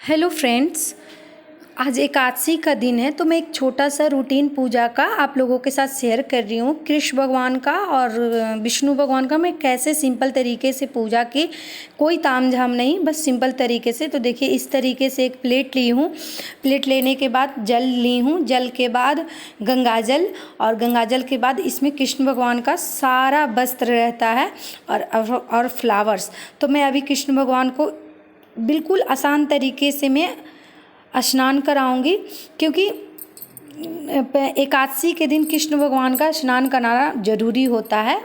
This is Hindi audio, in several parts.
हेलो फ्रेंड्स, आज एकादशी का दिन है तो मैं एक छोटा सा रूटीन पूजा का आप लोगों के साथ शेयर कर रही हूँ। कृष्ण भगवान का और विष्णु भगवान का मैं कैसे सिंपल तरीके से पूजा की, कोई तामझाम नहीं, बस सिंपल तरीके से। तो देखिए इस तरीके से एक प्लेट ली हूँ। प्लेट लेने के बाद जल ली हूँ, जल के बाद गंगाजल, और गंगाजल के बाद इसमें कृष्ण भगवान का सारा वस्त्र रहता है और फ्लावर्स। तो मैं अभी कृष्ण भगवान को बिल्कुल आसान तरीके से मैं स्नान कराऊंगी, क्योंकि एकादशी के दिन कृष्ण भगवान का स्नान कराना ज़रूरी होता है।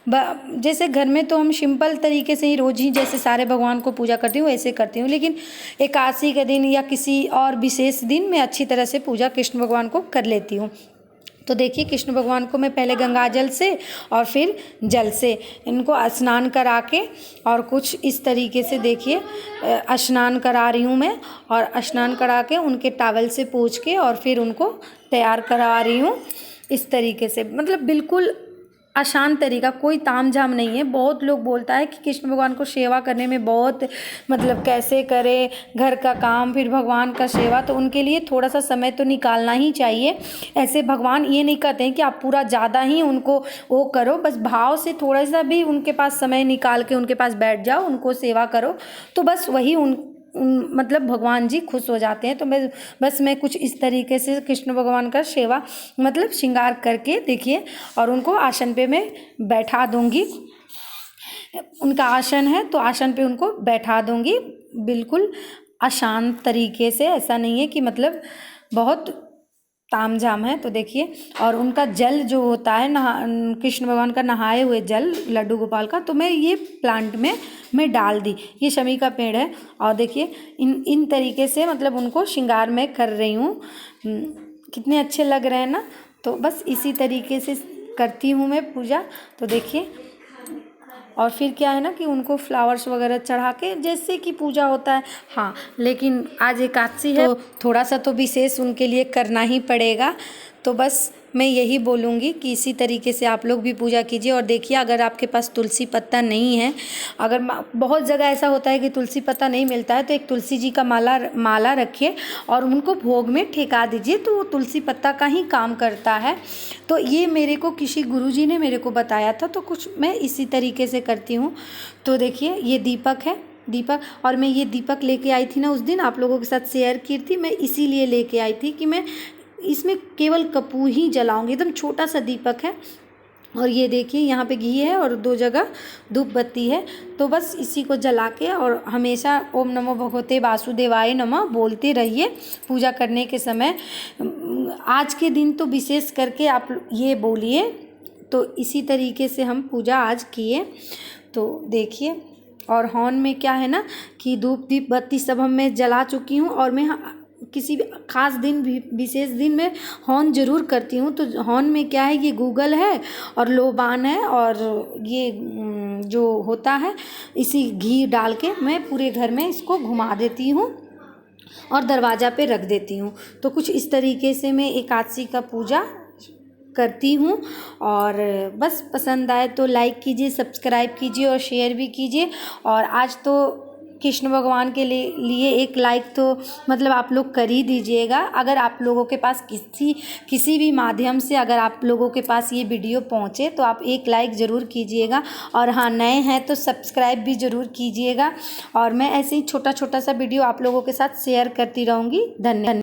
जैसे घर में तो हम सिंपल तरीके से ही रोज़ ही जैसे सारे भगवान को पूजा करती हूँ वैसे करती हूँ, लेकिन एकादशी के दिन या किसी और विशेष दिन मैं अच्छी तरह से पूजा कृष्ण भगवान को कर लेती हूँ। तो देखिए कृष्ण भगवान को मैं पहले गंगाजल से और फिर जल से इनको स्नान करा के, और कुछ इस तरीके से देखिए स्नान करा रही हूँ मैं, और स्नान करा के उनके टॉवल से पोंछ के और फिर उनको तैयार करा रही हूँ इस तरीके से। मतलब बिल्कुल आसान तरीका, कोई तामझाम नहीं है। बहुत लोग बोलता है कि कृष्ण भगवान को सेवा करने में बहुत मतलब कैसे करें, घर का काम फिर भगवान का सेवा, तो उनके लिए थोड़ा सा समय तो निकालना ही चाहिए। ऐसे भगवान ये नहीं कहते हैं कि आप पूरा ज़्यादा ही उनको वो करो, बस भाव से थोड़ा सा भी उनके पास समय निकाल के उनके पास बैठ जाओ, उनको सेवा करो, तो बस वही मतलब भगवान जी खुश हो जाते हैं। तो मैं कुछ इस तरीके से कृष्ण भगवान का सेवा मतलब श्रृंगार करके देखिए, और उनको आसन पे मैं बैठा दूंगी। उनका आसन है तो आसन पे उनको बैठा दूंगी, बिल्कुल आसान तरीके से। ऐसा नहीं है कि मतलब बहुत तामझाम है। तो देखिए, और उनका जल जो होता है कृष्ण भगवान का नहाए हुए जल लड्डू गोपाल का, तो मैं ये प्लांट में मैं डाल दी। ये शमी का पेड़ है, और देखिए इन तरीके से मतलब उनको श्रृंगार में कर रही हूँ। कितने अच्छे लग रहे हैं ना। तो बस इसी तरीके से करती हूँ मैं पूजा। तो देखिए, और फिर क्या है ना कि उनको फ्लावर्स वगैरह चढ़ा के जैसे कि पूजा होता है। हाँ, लेकिन आज एकादशी है तो थोड़ा सा तो विशेष उनके लिए करना ही पड़ेगा। तो बस मैं यही बोलूँगी कि इसी तरीके से आप लोग भी पूजा कीजिए। और देखिए, अगर आपके पास तुलसी पत्ता नहीं है, अगर बहुत जगह ऐसा होता है कि तुलसी पत्ता नहीं मिलता है, तो एक तुलसी जी का माला रखिए और उनको भोग में ठेका दीजिए, तो वो तुलसी पत्ता का ही काम करता है। तो ये मेरे को किसी गुरुजी ने मेरे को बताया था, तो कुछ मैं इसी तरीके से करती हूँ। तो देखिए ये दीपक है, दीपक, और मैं ये दीपक लेके आई थी ना उस दिन, आप लोगों के साथ शेयर की थी। मैं इसीलिए लेके आई थी कि मैं इसमें केवल कपूर ही जलाऊंगी। एकदम छोटा सा दीपक है, और ये देखिए यहाँ पे घी है और 2 जगह धूप बत्ती है। तो बस इसी को जला के और हमेशा ओम नमो भगवते वासुदेवाय नमः बोलते रहिए पूजा करने के समय। आज के दिन तो विशेष करके आप ये बोलिए। तो इसी तरीके से हम पूजा आज किए। तो देखिए, और हवन में क्या है ना कि धूप दीप बत्ती सब मैं जला चुकी हूँ, और मैं किसी भी खास दिन भी विशेष दिन में हवन ज़रूर करती हूँ। तो हवन में क्या है, ये गूगल है और लोबान है, और ये जो होता है इसी घी डाल के मैं पूरे घर में इसको घुमा देती हूँ और दरवाज़ा पे रख देती हूँ। तो कुछ इस तरीके से मैं एकादशी का पूजा करती हूँ। और बस पसंद आए तो लाइक कीजिए, सब्सक्राइब कीजिए और शेयर भी कीजिए। और आज तो कृष्ण भगवान के लिए एक लाइक तो मतलब आप लोग कर ही दीजिएगा। अगर आप लोगों के पास किसी भी माध्यम से अगर आप लोगों के पास ये वीडियो पहुँचे तो आप एक लाइक ज़रूर कीजिएगा। और हाँ, नए हैं तो सब्सक्राइब भी ज़रूर कीजिएगा। और मैं ऐसे ही छोटा छोटा सा वीडियो आप लोगों के साथ शेयर करती रहूँगी। धन्यवाद।